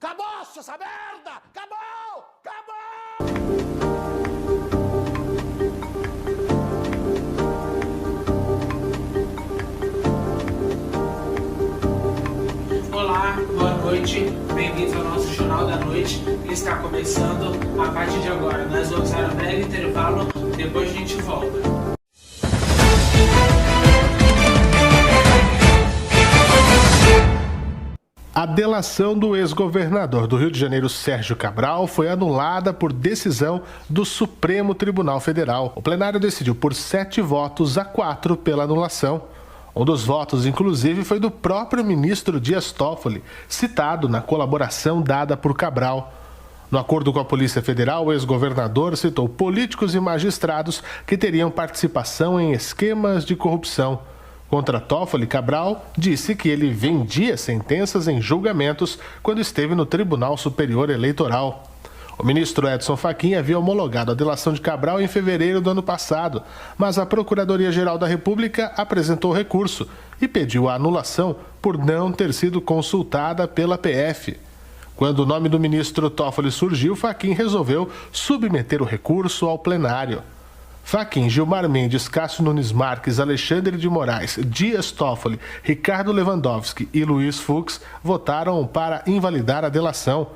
Acabou-se essa merda! Acabou! Acabou! Olá, boa noite, bem-vindos ao nosso Jornal da Noite, que está começando a partir de agora. Nós vamos dar um breve intervalo, depois a gente volta. A delação do ex-governador do Rio de Janeiro, Sérgio Cabral, foi anulada por decisão do Supremo Tribunal Federal. O plenário decidiu por 7-4 pela anulação. Um dos votos, inclusive, foi do próprio ministro Dias Toffoli, citado na colaboração dada por Cabral. No acordo com a Polícia Federal, o ex-governador citou políticos e magistrados que teriam participação em esquemas de corrupção. Contra Toffoli, Cabral disse que ele vendia sentenças em julgamentos quando esteve no Tribunal Superior Eleitoral. O ministro Edson Fachin havia homologado a delação de Cabral em fevereiro do ano passado, mas a Procuradoria-Geral da República apresentou recurso e pediu a anulação por não ter sido consultada pela PF. Quando o nome do ministro Toffoli surgiu, Fachin resolveu submeter o recurso ao plenário. Fachin, Gilmar Mendes, Cássio Nunes Marques, Alexandre de Moraes, Dias Toffoli, Ricardo Lewandowski e Luiz Fux votaram para invalidar a delação.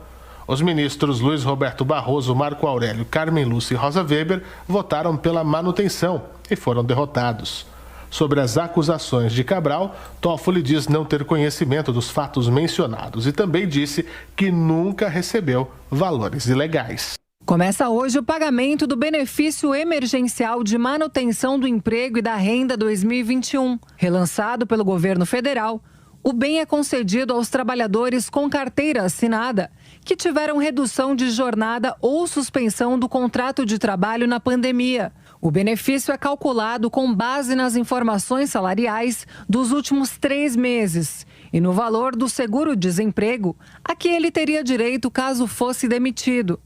Os ministros Luiz Roberto Barroso, Marco Aurélio, Carmen Lúcia e Rosa Weber votaram pela manutenção e foram derrotados. Sobre as acusações de Cabral, Toffoli diz não ter conhecimento dos fatos mencionados e também disse que nunca recebeu valores ilegais. Começa hoje o pagamento do benefício emergencial de manutenção do emprego e da renda 2021. Relançado pelo governo federal, o bem é concedido aos trabalhadores com carteira assinada que tiveram redução de jornada ou suspensão do contrato de trabalho na pandemia. O benefício é calculado com base nas informações salariais dos últimos 3 meses e no valor do seguro-desemprego a que ele teria direito caso fosse demitido.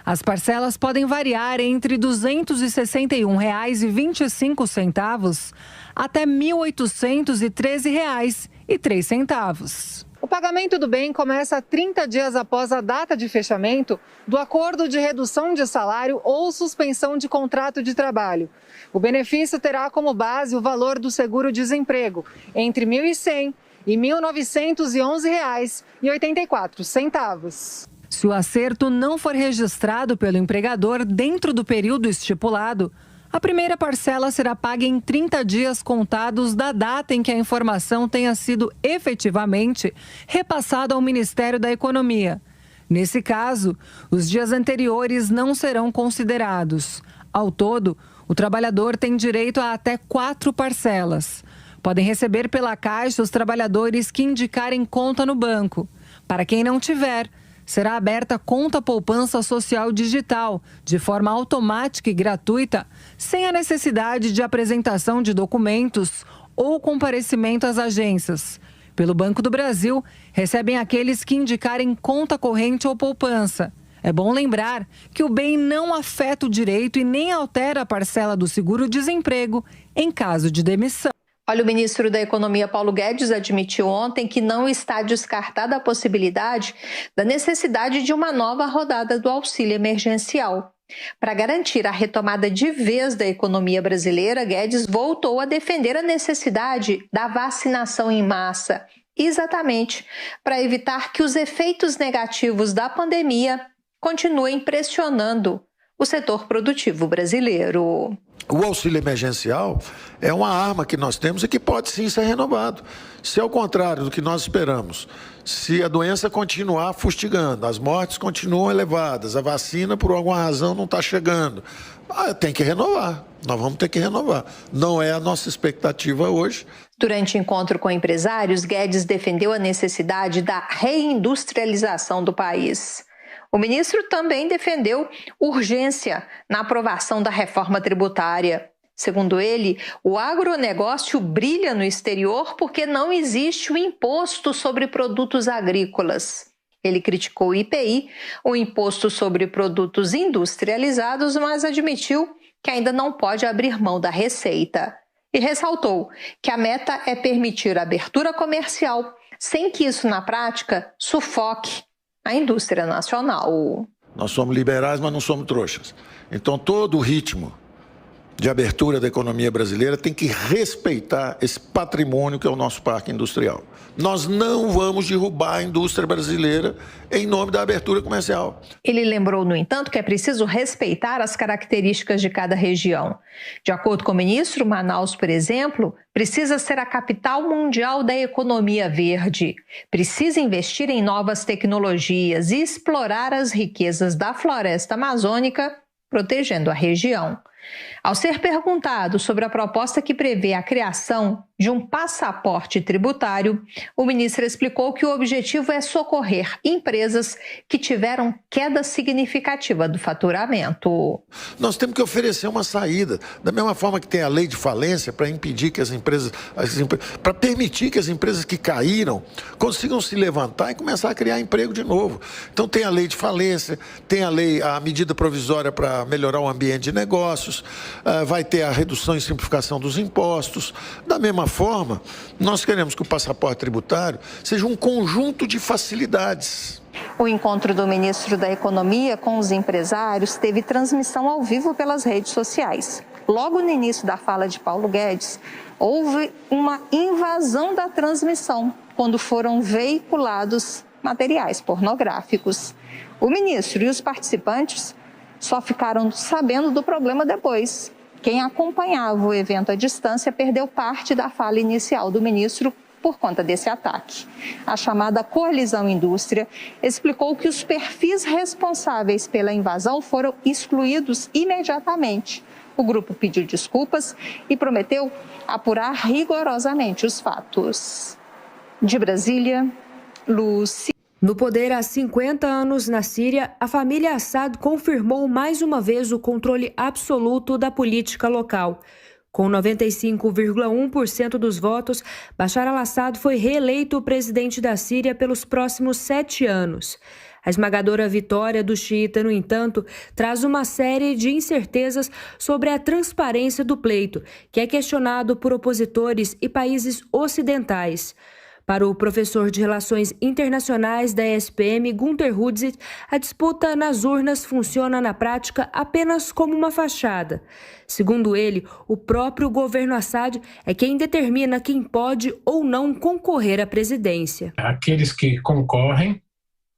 As parcelas podem variar entre R$ 261,25 até R$ 1.813,03. O pagamento do bem começa 30 dias após a data de fechamento do acordo de redução de salário ou suspensão de contrato de trabalho. O benefício terá como base o valor do seguro-desemprego, entre R$ 1.100 e R$ 1.911,84. Se o acerto não for registrado pelo empregador dentro do período estipulado, a primeira parcela será paga em 30 dias contados da data em que a informação tenha sido efetivamente repassada ao Ministério da Economia. Nesse caso, os dias anteriores não serão considerados. Ao todo, o trabalhador tem direito a até 4 parcelas. Podem receber pela Caixa os trabalhadores que indicarem conta no banco. Para quem não tiver, será aberta conta poupança social digital, de forma automática e gratuita, sem a necessidade de apresentação de documentos ou comparecimento às agências. Pelo Banco do Brasil, recebem aqueles que indicarem conta corrente ou poupança. É bom lembrar que o bem não afeta o direito e nem altera a parcela do seguro-desemprego em caso de demissão. Olha, o ministro da Economia, Paulo Guedes, admitiu ontem que não está descartada a possibilidade da necessidade de uma nova rodada do auxílio emergencial. Para garantir a retomada de vez da economia brasileira, Guedes voltou a defender a necessidade da vacinação em massa, exatamente para evitar que os efeitos negativos da pandemia continuem pressionando o setor produtivo brasileiro. O auxílio emergencial é uma arma que nós temos e que pode sim ser renovado. Se ao contrário do que nós esperamos, se a doença continuar fustigando, as mortes continuam elevadas, a vacina por alguma razão não está chegando, tem que renovar, nós vamos ter que renovar. Não é a nossa expectativa hoje. Durante encontro com empresários, Guedes defendeu a necessidade da reindustrialização do país. O ministro também defendeu urgência na aprovação da reforma tributária. Segundo ele, o agronegócio brilha no exterior porque não existe o imposto sobre produtos agrícolas. Ele criticou o IPI, o Imposto sobre Produtos Industrializados, mas admitiu que ainda não pode abrir mão da receita. E ressaltou que a meta é permitir a abertura comercial sem que isso, na prática, sufoque a indústria nacional. Nós somos liberais, mas não somos trouxas. Então, todo o ritmo de abertura da economia brasileira tem que respeitar esse patrimônio que é o nosso parque industrial. Nós não vamos derrubar a indústria brasileira em nome da abertura comercial. Ele lembrou, no entanto, que é preciso respeitar as características de cada região. De acordo com o ministro, Manaus, por exemplo, precisa ser a capital mundial da economia verde. Precisa investir em novas tecnologias e explorar as riquezas da floresta amazônica, protegendo a região. Ao ser perguntado sobre a proposta que prevê a criação de um passaporte tributário, o ministro explicou que o objetivo é socorrer empresas que tiveram queda significativa do faturamento. Nós temos que oferecer uma saída, da mesma forma que tem a lei de falência para impedir que para permitir que as empresas que caíram consigam se levantar e começar a criar emprego de novo. Então tem a lei de falência, tem a medida provisória para melhorar o ambiente de negócios, vai ter a redução e simplificação dos impostos. Da mesma forma, nós queremos que o passaporte tributário seja um conjunto de facilidades. O encontro do ministro da Economia com os empresários teve transmissão ao vivo pelas redes sociais. Logo no início da fala de Paulo Guedes, houve uma invasão da transmissão, quando foram veiculados materiais pornográficos. O ministro e os participantes só ficaram sabendo do problema depois. Quem acompanhava o evento à distância perdeu parte da fala inicial do ministro por conta desse ataque. A chamada Coalizão Indústria explicou que os perfis responsáveis pela invasão foram excluídos imediatamente. O grupo pediu desculpas e prometeu apurar rigorosamente os fatos. De Brasília, Lúcia. No poder há 50 anos na Síria, a família Assad confirmou mais uma vez o controle absoluto da política local. Com 95,1% dos votos, Bashar al-Assad foi reeleito presidente da Síria pelos próximos 7 anos. A esmagadora vitória do xiita, no entanto, traz uma série de incertezas sobre a transparência do pleito, que é questionado por opositores e países ocidentais. Para o professor de Relações Internacionais da ESPM, Gunter Hudzit, a disputa nas urnas funciona na prática apenas como uma fachada. Segundo ele, o próprio governo Assad é quem determina quem pode ou não concorrer à presidência. Aqueles que concorrem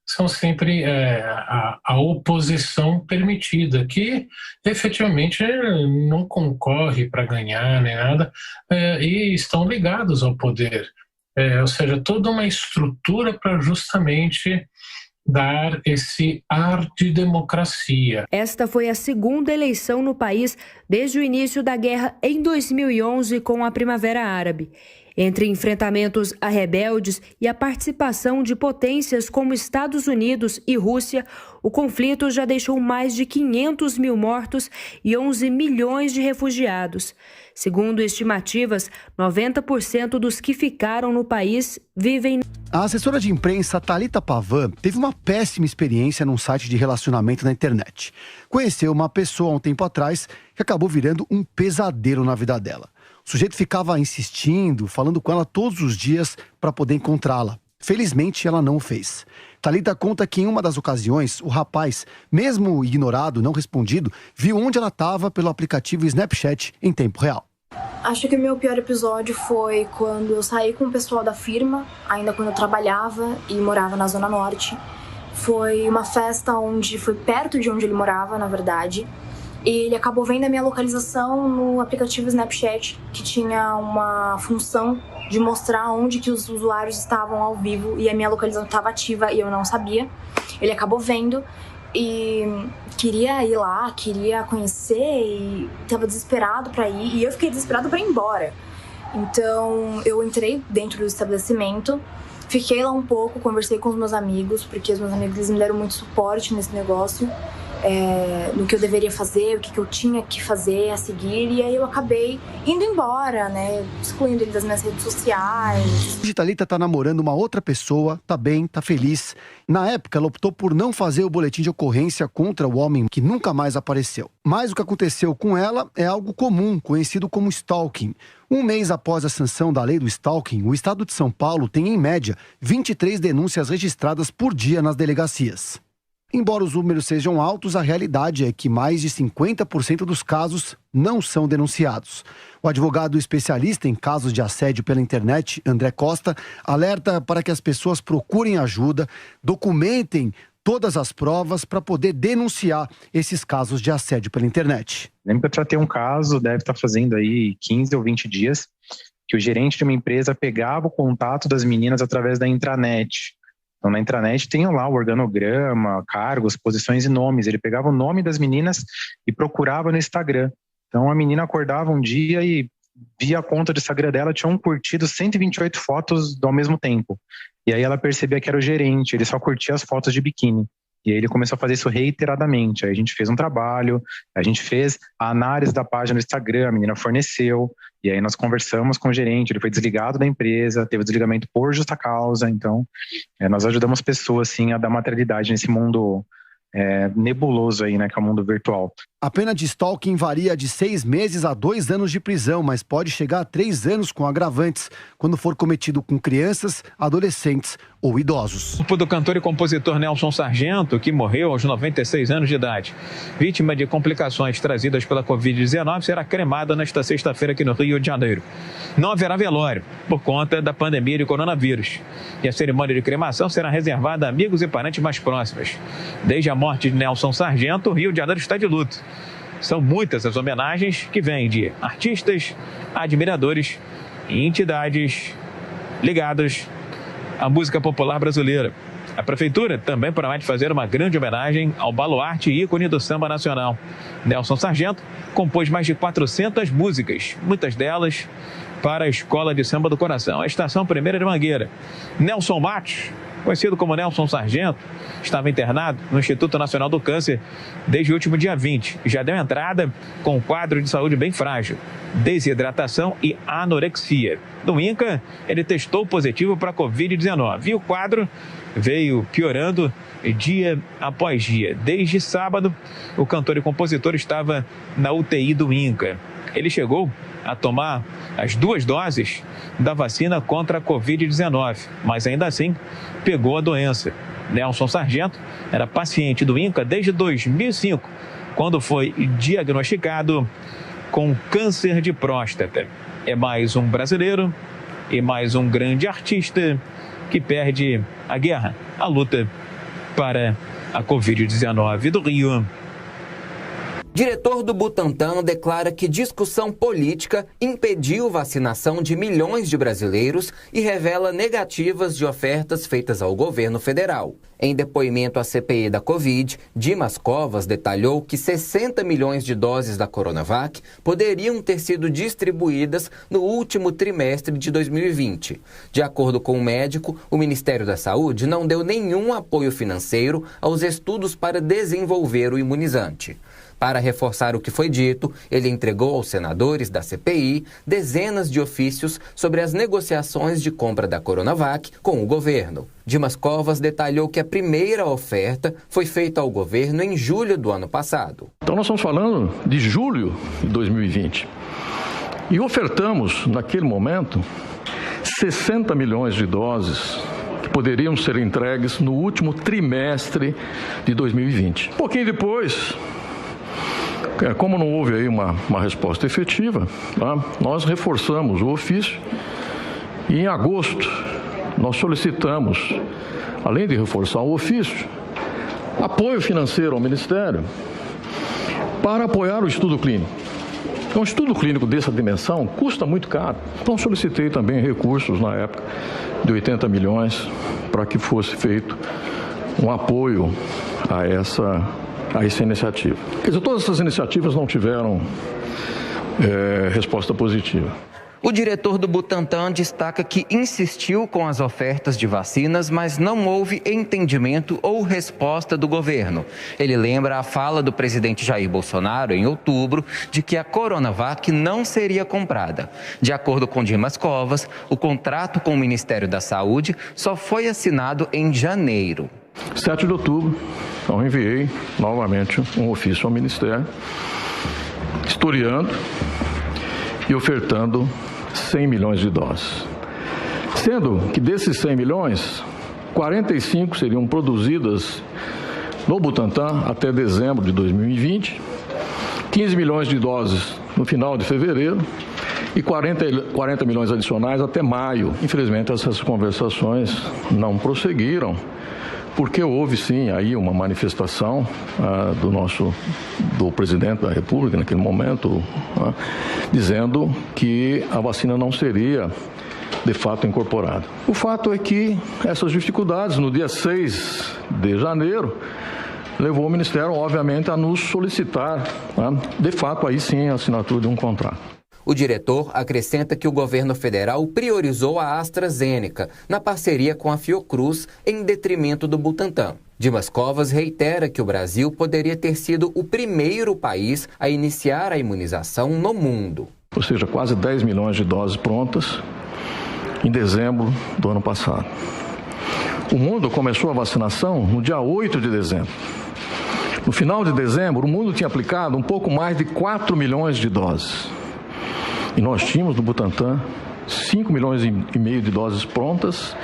são sempre a oposição permitida, que efetivamente não concorre para ganhar nem nada, e estão ligados ao poder. Ou seja, toda uma estrutura para justamente dar esse ar de democracia. Esta foi a segunda eleição no país desde o início da guerra em 2011 com a Primavera Árabe. Entre enfrentamentos a rebeldes e a participação de potências como Estados Unidos e Rússia, o conflito já deixou mais de 500 mil mortos e 11 milhões de refugiados. Segundo estimativas, 90% dos que ficaram no país vivem... A assessora de imprensa Thalita Pavan teve uma péssima experiência num site de relacionamento na internet. Conheceu uma pessoa há um tempo atrás que acabou virando um pesadelo na vida dela. O sujeito ficava insistindo, falando com ela todos os dias para poder encontrá-la. Felizmente, ela não o fez. Thalita conta que em uma das ocasiões, o rapaz, mesmo ignorado, não respondido, viu onde ela estava pelo aplicativo Snapchat em tempo real. Acho que o meu pior episódio foi quando eu saí com o pessoal da firma, ainda quando eu trabalhava e morava na Zona Norte. Foi uma festa onde foi perto de onde ele morava, na verdade. E ele acabou vendo a minha localização no aplicativo Snapchat, que tinha uma função de mostrar onde que os usuários estavam ao vivo e a minha localização estava ativa e eu não sabia. Ele acabou vendo e queria ir lá, queria conhecer e estava desesperado para ir e eu fiquei desesperado para ir embora. Então eu entrei dentro do estabelecimento, fiquei lá um pouco, conversei com os meus amigos, porque os meus amigos eles me deram muito suporte nesse negócio. no que eu deveria fazer, o que eu tinha que fazer a seguir, e aí eu acabei indo embora, né, excluindo ele das minhas redes sociais. Hoje Thalita tá namorando uma outra pessoa, tá bem, tá feliz. Na época, ela optou por não fazer o boletim de ocorrência contra o homem que nunca mais apareceu. Mas o que aconteceu com ela é algo comum, conhecido como stalking. Um mês após a sanção da lei do stalking, o estado de São Paulo tem, em média, 23 denúncias registradas por dia nas delegacias. Embora os números sejam altos, a realidade é que mais de 50% dos casos não são denunciados. O advogado especialista em casos de assédio pela internet, André Costa, alerta para que as pessoas procurem ajuda, documentem todas as provas para poder denunciar esses casos de assédio pela internet. Lembro que eu tratei um caso, deve estar fazendo aí 15 ou 20 dias, que o gerente de uma empresa pegava o contato das meninas através da intranet. Então, na intranet tem lá o organograma, cargos, posições e nomes. Ele pegava o nome das meninas e procurava no Instagram. Então, a menina acordava um dia e via a conta do Instagram dela, tinham curtido 128 fotos ao mesmo tempo. E aí ela percebia que era o gerente, ele só curtia as fotos de biquíni. E aí ele começou a fazer isso reiteradamente. Aí a gente fez um trabalho, a gente fez a análise da página do Instagram, a menina forneceu, e aí nós conversamos com o gerente, ele foi desligado da empresa, teve desligamento por justa causa. Então, nós ajudamos pessoas, sim, a dar materialidade nesse mundo nebuloso aí, né, que é o mundo virtual. A pena de stalking varia de 6 meses a 2 anos de prisão, mas pode chegar a 3 anos com agravantes, quando for cometido com crianças, adolescentes ou idosos. O corpo do cantor e compositor Nelson Sargento, que morreu aos 96 anos de idade, vítima de complicações trazidas pela Covid-19, será cremada nesta sexta-feira aqui no Rio de Janeiro. Não haverá velório, por conta da pandemia de coronavírus. E a cerimônia de cremação será reservada a amigos e parentes mais próximos. Desde a morte de Nelson Sargento, o Rio de Janeiro está de luto. São muitas as homenagens que vêm de artistas, admiradores e entidades ligadas à música popular brasileira. A prefeitura também promete fazer uma grande homenagem ao baluarte e ícone do samba nacional. Nelson Sargento compôs mais de 400 músicas, muitas delas para a Escola de Samba do Coração, a Estação Primeira de Mangueira. Nelson Matos, conhecido como Nelson Sargento, estava internado no Instituto Nacional do Câncer desde o último dia 20 e já deu entrada com um quadro de saúde bem frágil, desidratação e anorexia. No INCA, ele testou positivo para a Covid-19 e o quadro veio piorando dia após dia. Desde sábado, o cantor e compositor estava na UTI do INCA. Ele chegou a tomar as 2 doses da vacina contra a Covid-19, mas ainda assim pegou a doença. Nelson Sargento era paciente do INCA desde 2005, quando foi diagnosticado com câncer de próstata. É mais um brasileiro e mais um grande artista que perde a guerra, a luta para a Covid-19 do Rio. Diretor do Butantan declara que discussão política impediu vacinação de milhões de brasileiros e revela negativas de ofertas feitas ao governo federal. Em depoimento à CPI da Covid, Dimas Covas detalhou que 60 milhões de doses da Coronavac poderiam ter sido distribuídas no último trimestre de 2020. De acordo com o médico, o Ministério da Saúde não deu nenhum apoio financeiro aos estudos para desenvolver o imunizante. Para reforçar o que foi dito, ele entregou aos senadores da CPI dezenas de ofícios sobre as negociações de compra da Coronavac com o governo. Dimas Covas detalhou que a primeira oferta foi feita ao governo em julho do ano passado. Então nós estamos falando de julho de 2020 e ofertamos, naquele momento, 60 milhões de doses que poderiam ser entregues no último trimestre de 2020. Um pouquinho depois, como não houve aí uma resposta efetiva, tá? Nós reforçamos o ofício e em agosto nós solicitamos, além de reforçar o ofício, apoio financeiro ao Ministério para apoiar o estudo clínico. Então, um estudo clínico dessa dimensão custa muito caro. Então solicitei também recursos na época de 80 milhões para que fosse feito um apoio a essa iniciativa. Quer dizer, todas essas iniciativas não tiveram resposta positiva. O diretor do Butantan destaca que insistiu com as ofertas de vacinas, mas não houve entendimento ou resposta do governo. Ele lembra a fala do presidente Jair Bolsonaro em outubro de que a Coronavac não seria comprada. De acordo com Dimas Covas, o contrato com o Ministério da Saúde só foi assinado em janeiro. 7 de outubro, eu enviei novamente um ofício ao Ministério, historiando e ofertando 100 milhões de doses. Sendo que desses 100 milhões, 45 seriam produzidas no Butantan até dezembro de 2020, 15 milhões de doses no final de fevereiro e 40 milhões adicionais até maio. Infelizmente, essas conversações não prosseguiram, porque houve sim aí uma manifestação do presidente da República naquele momento, dizendo que a vacina não seria de fato incorporada. O fato é que essas dificuldades, no dia 6 de janeiro, levou o Ministério, obviamente, a nos solicitar, de fato, aí sim, a assinatura de um contrato. O diretor acrescenta que o governo federal priorizou a AstraZeneca na parceria com a Fiocruz em detrimento do Butantan. Dimas Covas reitera que o Brasil poderia ter sido o primeiro país a iniciar a imunização no mundo. Ou seja, quase 10 milhões de doses prontas em dezembro do ano passado. O mundo começou a vacinação no dia 8 de dezembro. No final de dezembro, o mundo tinha aplicado um pouco mais de 4 milhões de doses. E nós tínhamos no Butantan 5 milhões e meio de doses prontas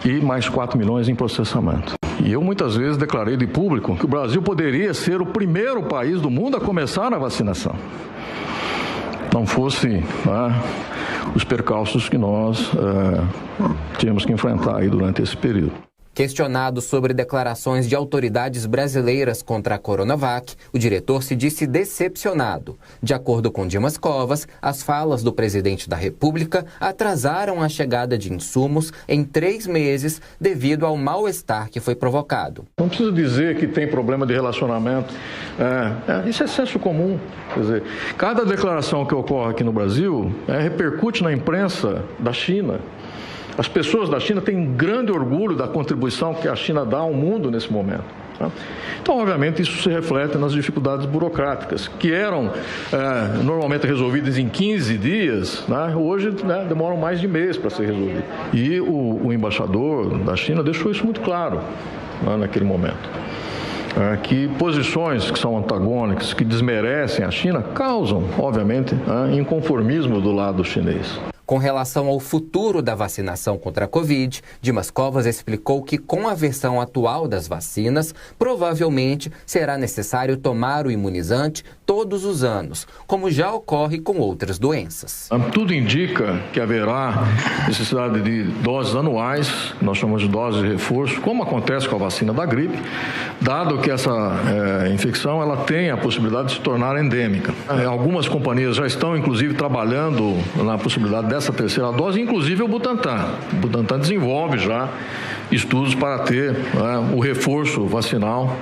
e mais 4 milhões em processamento. E eu muitas vezes declarei de público que o Brasil poderia ser o primeiro país do mundo a começar a vacinação. Não fosse os percalços que nós tínhamos que enfrentar aí durante esse período. Questionado sobre declarações de autoridades brasileiras contra a Coronavac, o diretor se disse decepcionado. De acordo com Dimas Covas, as falas do presidente da República atrasaram a chegada de insumos em 3 meses devido ao mal-estar que foi provocado. Não preciso dizer que tem problema de relacionamento. Isso é senso comum. Quer dizer, cada declaração que ocorre aqui no Brasil repercute na imprensa da China. As pessoas da China têm um grande orgulho da contribuição que a China dá ao mundo nesse momento. Então, obviamente, isso se reflete nas dificuldades burocráticas, que eram normalmente resolvidas em 15 dias, hoje demoram mais de mês para ser resolvidas. E o embaixador da China deixou isso muito claro naquele momento. Que posições que são antagônicas, que desmerecem a China, causam, obviamente, inconformismo do lado chinês. Com relação ao futuro da vacinação contra a Covid, Dimas Covas explicou que com a versão atual das vacinas, provavelmente será necessário tomar o imunizante todos os anos, como já ocorre com outras doenças. Tudo indica que haverá necessidade de doses anuais, nós chamamos de doses de reforço, como acontece com a vacina da gripe, dado que essa infecção ela tem a possibilidade de se tornar endêmica. Algumas companhias já estão, inclusive, trabalhando na possibilidade dessa terceira dose, inclusive o Butantan. O Butantan desenvolve já estudos para ter o reforço vacinal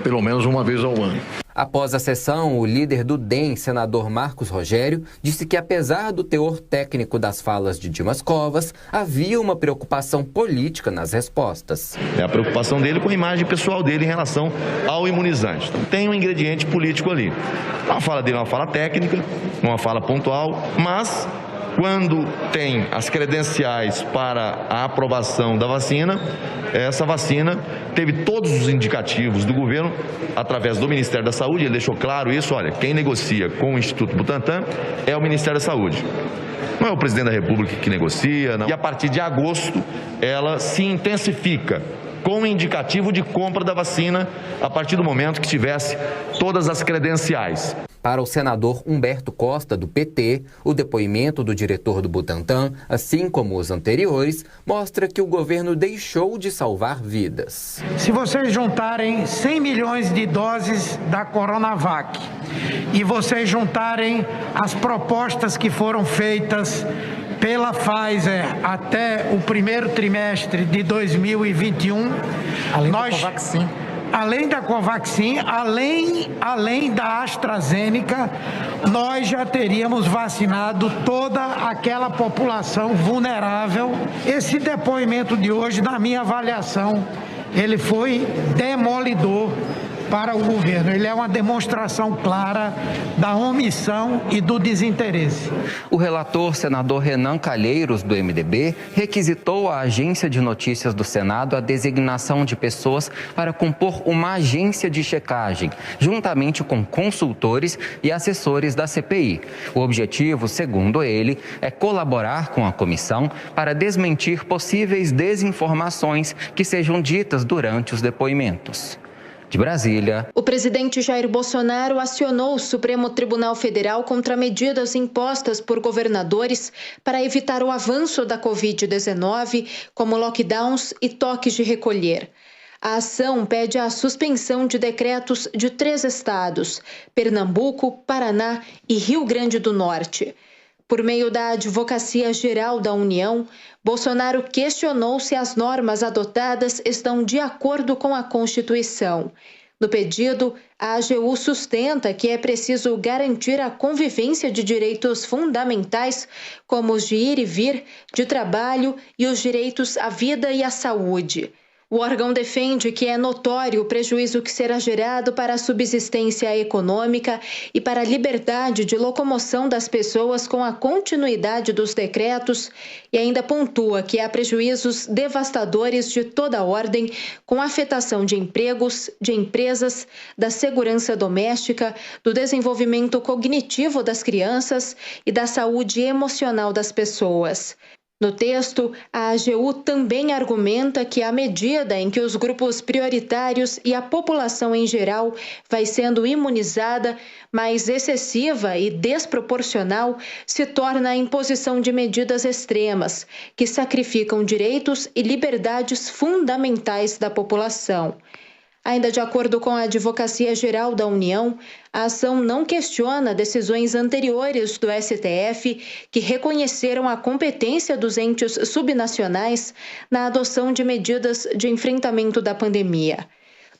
pelo menos uma vez ao ano. Após a sessão, o líder do DEM, senador Marcos Rogério, disse que apesar do teor técnico das falas de Dimas Covas, havia uma preocupação política nas respostas. É a preocupação dele com a imagem pessoal dele em relação ao imunizante. Então tem um ingrediente político ali. A fala dele é uma fala técnica, uma fala pontual, mas quando tem as credenciais para a aprovação da vacina, essa vacina teve todos os indicativos do governo através do Ministério da Saúde. Ele deixou claro isso, olha, quem negocia com o Instituto Butantan é o Ministério da Saúde. Não é o presidente da República que negocia, não. E a partir de agosto, ela se intensifica com o indicativo de compra da vacina a partir do momento que tivesse todas as credenciais. Para o senador Humberto Costa, do PT, o depoimento do diretor do Butantan, assim como os anteriores, mostra que o governo deixou de salvar vidas. Se vocês juntarem 100 milhões de doses da Coronavac e vocês juntarem as propostas que foram feitas pela Pfizer até o primeiro trimestre de 2021, além da Covaxin, além da AstraZeneca, nós já teríamos vacinado toda aquela população vulnerável. Esse depoimento de hoje, na minha avaliação, ele foi demolidor para o governo. Ele é uma demonstração clara da omissão e do desinteresse. O relator, senador Renan Calheiros, do MDB, requisitou à Agência de Notícias do Senado a designação de pessoas para compor uma agência de checagem, juntamente com consultores e assessores da CPI. O objetivo, segundo ele, é colaborar com a comissão para desmentir possíveis desinformações que sejam ditas durante os depoimentos. De Brasília. O presidente Jair Bolsonaro acionou o Supremo Tribunal Federal contra medidas impostas por governadores para evitar o avanço da Covid-19, como lockdowns e toques de recolher. A ação pede a suspensão de decretos de 3 estados, Pernambuco, Paraná e Rio Grande do Norte. Por meio da Advocacia Geral da União, Bolsonaro questionou se as normas adotadas estão de acordo com a Constituição. No pedido, a AGU sustenta que é preciso garantir a convivência de direitos fundamentais, como os de ir e vir, de trabalho e os direitos à vida e à saúde. O órgão defende que é notório o prejuízo que será gerado para a subsistência econômica e para a liberdade de locomoção das pessoas com a continuidade dos decretos e ainda pontua que há prejuízos devastadores de toda ordem, com afetação de empregos, de empresas, da segurança doméstica, do desenvolvimento cognitivo das crianças e da saúde emocional das pessoas. No texto, a AGU também argumenta que à medida em que os grupos prioritários e a população em geral vai sendo imunizada, mais excessiva e desproporcional se torna a imposição de medidas extremas, que sacrificam direitos e liberdades fundamentais da população. Ainda de acordo com a Advocacia Geral da União, a ação não questiona decisões anteriores do STF que reconheceram a competência dos entes subnacionais na adoção de medidas de enfrentamento da pandemia.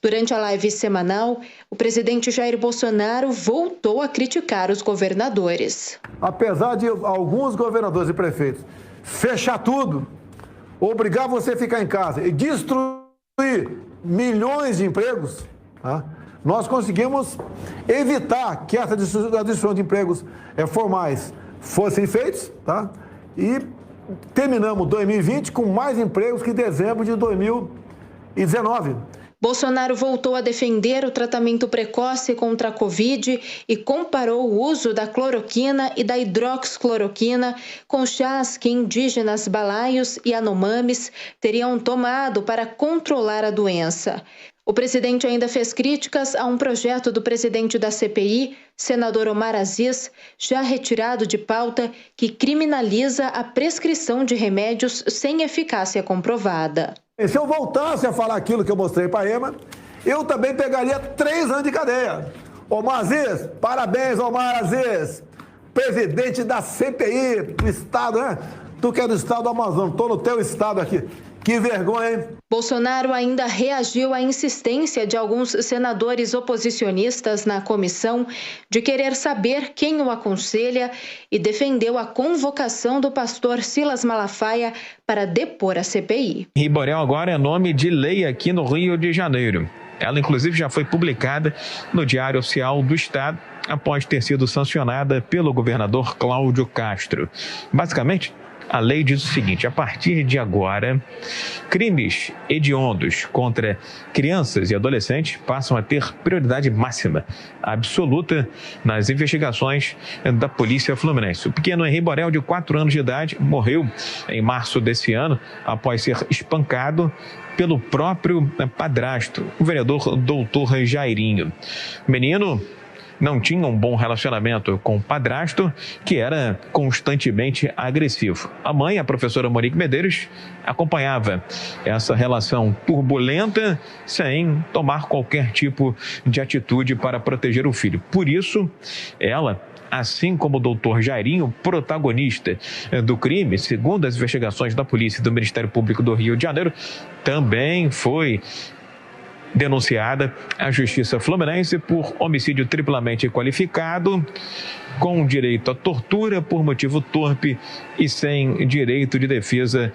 Durante a live semanal, o presidente Jair Bolsonaro voltou a criticar os governadores. Apesar de alguns governadores e prefeitos fechar tudo, obrigar você a ficar em casa e destruir milhões de empregos, tá? Nós conseguimos evitar que essa destruição de empregos formais fossem feitos, tá? E terminamos 2020 com mais empregos que dezembro de 2019. Bolsonaro voltou a defender o tratamento precoce contra a Covid e comparou o uso da cloroquina e da hidroxicloroquina com chás que indígenas balaios e anomames teriam tomado para controlar a doença. O presidente ainda fez críticas a um projeto do presidente da CPI, senador Omar Aziz, já retirado de pauta, que criminaliza a prescrição de remédios sem eficácia comprovada. Se eu voltasse a falar aquilo que eu mostrei para a Ema, eu também pegaria 3 anos de cadeia. Omar Aziz, parabéns, Omar Aziz, presidente da CPI do estado, né? Tu que é do estado do Amazonas, tô no teu estado aqui. Que vergonha, hein? Bolsonaro ainda reagiu à insistência de alguns senadores oposicionistas na comissão de querer saber quem o aconselha e defendeu a convocação do pastor Silas Malafaia para depor a CPI. Henri Borel agora é nome de lei aqui no Rio de Janeiro. Ela, inclusive, já foi publicada no Diário Oficial do Estado após ter sido sancionada pelo governador Cláudio Castro. Basicamente, a lei diz o seguinte: a partir de agora, crimes hediondos contra crianças e adolescentes passam a ter prioridade máxima, absoluta, nas investigações da Polícia Fluminense. O pequeno Henri Borel, de 4 anos de idade, morreu em março desse ano após ser espancado pelo próprio padrasto, o vereador Doutor Jairinho. O menino não tinha um bom relacionamento com o padrasto, que era constantemente agressivo. A mãe, a professora Monique Medeiros, acompanhava essa relação turbulenta sem tomar qualquer tipo de atitude para proteger o filho. Por isso, ela, assim como o doutor Jairinho, protagonista do crime, segundo as investigações da polícia e do Ministério Público do Rio de Janeiro, também foi denunciada à Justiça Fluminense por homicídio triplamente qualificado, com direito à tortura por motivo torpe e sem direito de defesa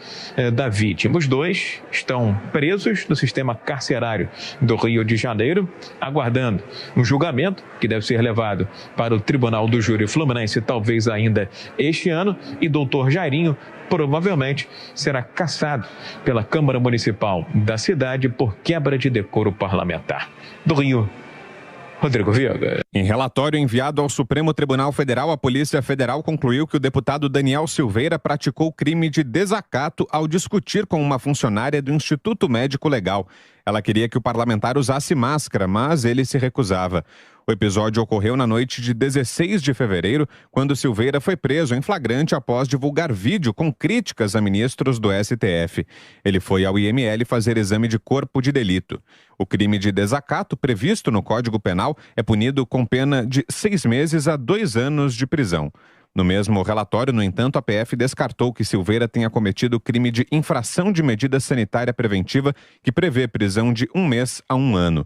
da vítima. Os dois estão presos no sistema carcerário do Rio de Janeiro, aguardando um julgamento que deve ser levado para o Tribunal do Júri Fluminense, talvez ainda este ano, e doutor Jairinho provavelmente será cassado pela Câmara Municipal da cidade por quebra de decoro parlamentar. Do Rio, Rodrigo Viega. Em relatório enviado ao Supremo Tribunal Federal, a Polícia Federal concluiu que o deputado Daniel Silveira praticou crime de desacato ao discutir com uma funcionária do Instituto Médico Legal. Ela queria que o parlamentar usasse máscara, mas ele se recusava. O episódio ocorreu na noite de 16 de fevereiro, quando Silveira foi preso em flagrante após divulgar vídeo com críticas a ministros do STF. Ele foi ao IML fazer exame de corpo de delito. O crime de desacato, previsto no Código Penal, é punido com pena de 6 meses a 2 anos de prisão. No mesmo relatório, no entanto, a PF descartou que Silveira tenha cometido o crime de infração de medida sanitária preventiva, que prevê prisão de 1 mês a 1 ano.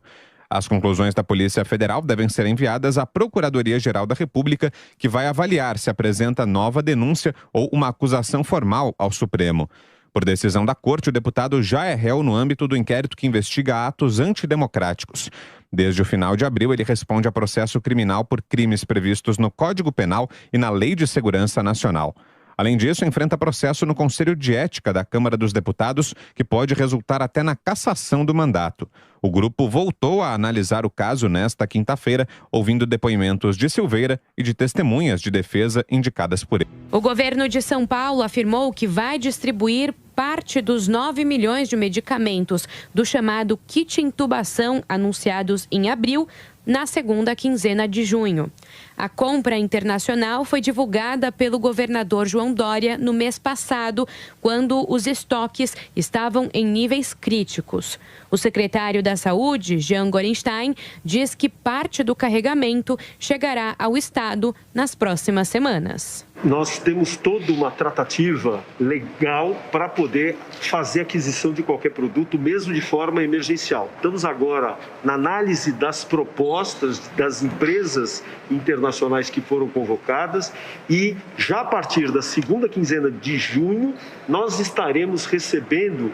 As conclusões da Polícia Federal devem ser enviadas à Procuradoria-Geral da República, que vai avaliar se apresenta nova denúncia ou uma acusação formal ao Supremo. Por decisão da Corte, o deputado já é réu no âmbito do inquérito que investiga atos antidemocráticos. Desde o final de abril, ele responde a processo criminal por crimes previstos no Código Penal e na Lei de Segurança Nacional. Além disso, enfrenta processo no Conselho de Ética da Câmara dos Deputados, que pode resultar até na cassação do mandato. O grupo voltou a analisar o caso nesta quinta-feira, ouvindo depoimentos de Silveira e de testemunhas de defesa indicadas por ele. O governo de São Paulo afirmou que vai distribuir parte dos 9 milhões de medicamentos do chamado kit intubação anunciados em abril, na segunda quinzena de junho. A compra internacional foi divulgada pelo governador João Dória no mês passado, quando os estoques estavam em níveis críticos. O secretário da Saúde, Jean Gorenstein, diz que parte do carregamento chegará ao estado nas próximas semanas. Nós temos toda uma tratativa legal para poder fazer aquisição de qualquer produto, mesmo de forma emergencial. Estamos agora na análise das propostas das empresas internacionais que foram convocadas e já a partir da segunda quinzena de junho nós estaremos recebendo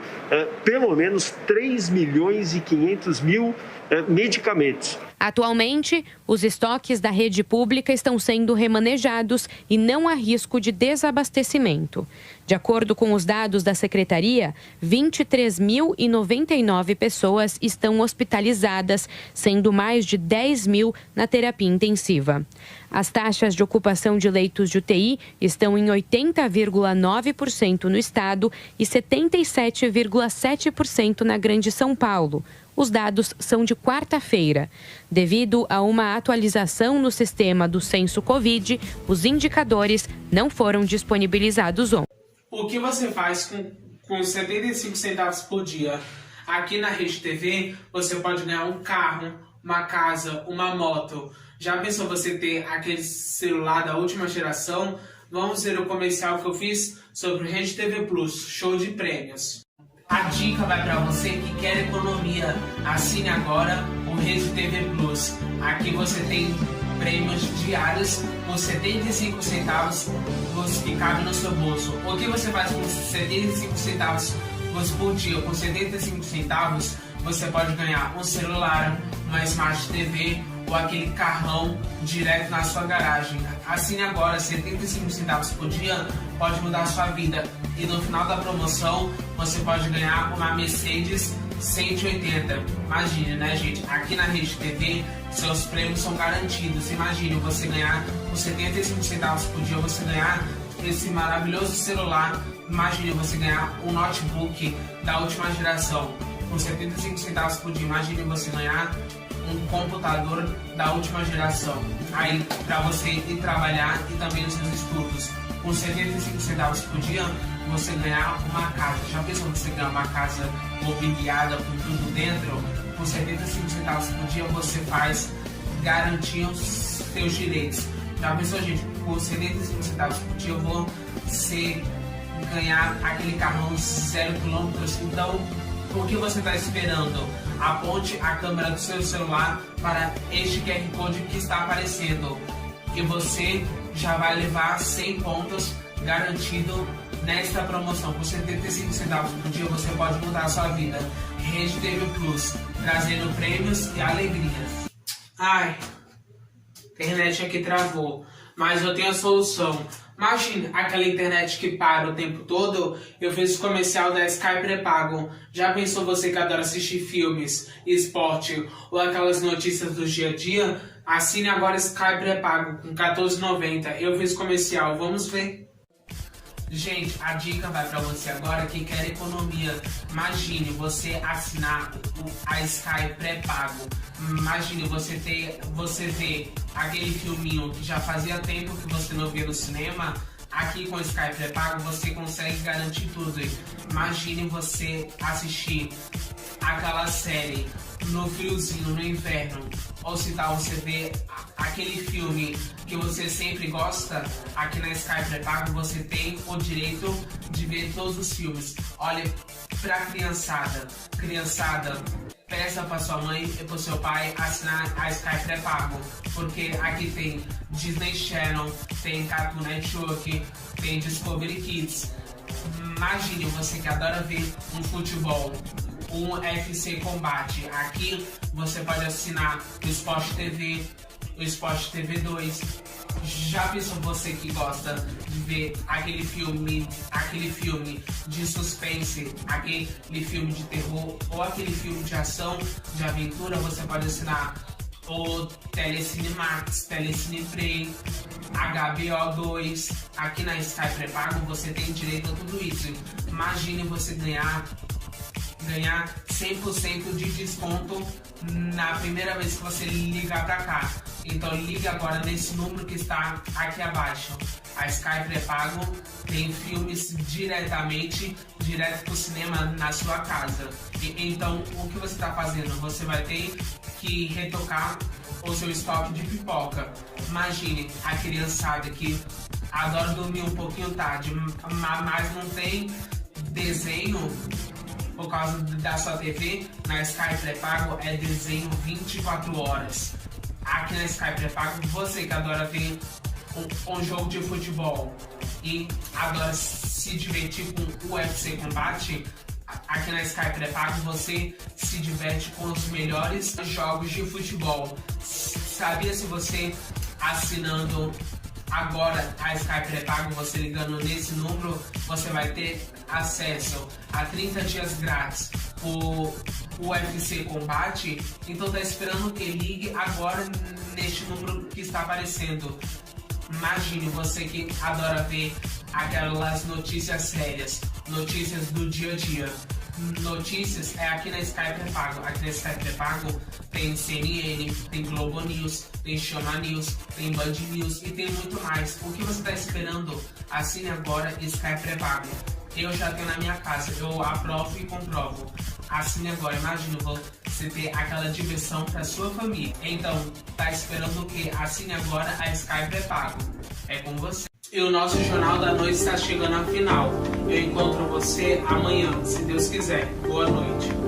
pelo menos 3 milhões e 500 mil medicamentos. Atualmente, os estoques da rede pública estão sendo remanejados e não há risco de desabastecimento. De acordo com os dados da Secretaria, 23.099 pessoas estão hospitalizadas, sendo mais de 10 mil na terapia intensiva. As taxas de ocupação de leitos de UTI estão em 80,9% no estado e 77,7% na Grande São Paulo. Os dados são de quarta-feira. Devido a uma atualização no sistema do Censo Covid, os indicadores não foram disponibilizados ontem. O que você faz com 75 centavos por dia? Aqui na Rede TV, você pode ganhar um carro, uma casa, uma moto. Já pensou você ter aquele celular da última geração? Vamos ver o comercial que eu fiz sobre o Rede TV Plus, show de prêmios. A dica vai para você que quer economia. Assine agora o Rede TV Plus. Aqui você tem prêmios diários por 75 centavos que cabe no seu bolso. O que você faz com 75 centavos por dia? Com 75 centavos você pode ganhar um celular, uma Smart TV ou aquele carrão direto na sua garagem. Assine agora, 75 centavos por dia pode mudar a sua vida. E no final da promoção você pode ganhar uma Mercedes 180. Imagine, né, gente? Aqui na Rede TV, seus prêmios são garantidos. Imagine você ganhar com 75 centavos por dia, você ganhar esse maravilhoso celular. Imagine você ganhar um notebook da última geração com 75 centavos por dia. Imagine você ganhar um computador da última geração. Aí, para você ir trabalhar e também nos seus estudos. Com 75 centavos por dia, você ganhar uma casa. Já pensou você ganhar uma casa mobiliada com tudo dentro? Com 75 centavos por dia, você faz garantir os seus direitos. Já pensou, gente? Com 75 centavos por dia, eu vou ganhar aquele carrão 0 km. Então, o que você está esperando? Aponte a câmera do seu celular para este QR Code que está aparecendo. E você já vai levar 100 pontos garantido nesta promoção. Por 75 centavos por dia você pode mudar a sua vida. Rede TV Plus, trazendo prêmios e alegrias. Ai, a internet aqui travou, mas eu tenho a solução. Imagina aquela internet que para o tempo todo. Eu fiz o comercial da Sky pré-pago. Já pensou você que adora assistir filmes, esporte ou aquelas notícias do dia a dia? Assine agora Sky pré-pago com R$14,90. Eu fiz o comercial, vamos ver. Gente, a dica vai para você agora que quer economia. Imagine você assinar a Sky pré-pago. Imagine você ver aquele filminho que já fazia tempo que você não via no cinema. Aqui com o Sky pré-pago você consegue garantir tudo. Imagine você assistir aquela série no friozinho, no inverno, ou se tal você vê aquele filme que você sempre gosta. Aqui na Sky pré-pago você tem o direito de ver todos os filmes. Olha, pra criançada, peça para sua mãe e para seu pai assinar a Sky pré-pago, porque aqui tem Disney Channel, tem Cartoon Network, tem Discovery Kids. Imagine você que adora ver um futebol, um UFC Combate. Aqui você pode assinar o Sport TV, o Sport TV 2. Já pensou você que gosta de ver aquele filme de suspense, aquele filme de terror ou aquele filme de ação, de aventura? Você pode assinar o Telecine Max, Telecine Play, HBO 2. Aqui na Sky pré-pago você tem direito a tudo isso. Imagine você ganhar 100% de desconto na primeira vez que você ligar pra cá. Então ligue agora nesse número que está aqui abaixo. A Sky pré-pago tem filmes direto pro cinema na sua casa. Então o que você está fazendo? Você vai ter que retocar o seu estoque de pipoca. Imagine a criançada que adora dormir um pouquinho tarde, mas não tem desenho por causa da sua TV. Na Sky pré-pago é desenho 24 horas. Aqui na Sky pré-pago, você que adora ver um jogo de futebol e adora se divertir com o UFC Combate, aqui na Sky pré-pago você se diverte com os melhores jogos de futebol. Sabia se você assinando agora a Sky pré-pago, você ligando nesse número, você vai ter acesso a 30 dias grátis o UFC Combate. Então tá esperando que ligue agora neste número que está aparecendo. Imagine você que adora ver aquelas notícias sérias, notícias do dia a dia. Notícias é aqui na Sky pré-pago. Aqui na Sky pré-pago tem CNN, tem Globo News, tem Chama News, tem Band News e tem muito mais. O que você está esperando? Assine agora Sky pré-pago. Eu já tenho na minha casa, eu aprovo e comprovo. Assine agora, imagina você ter aquela diversão para sua família. Então, tá esperando o quê? Assine agora a Sky pré-pago. É com você. E o nosso Jornal da Noite está chegando ao final. Eu encontro você amanhã, se Deus quiser. Boa noite.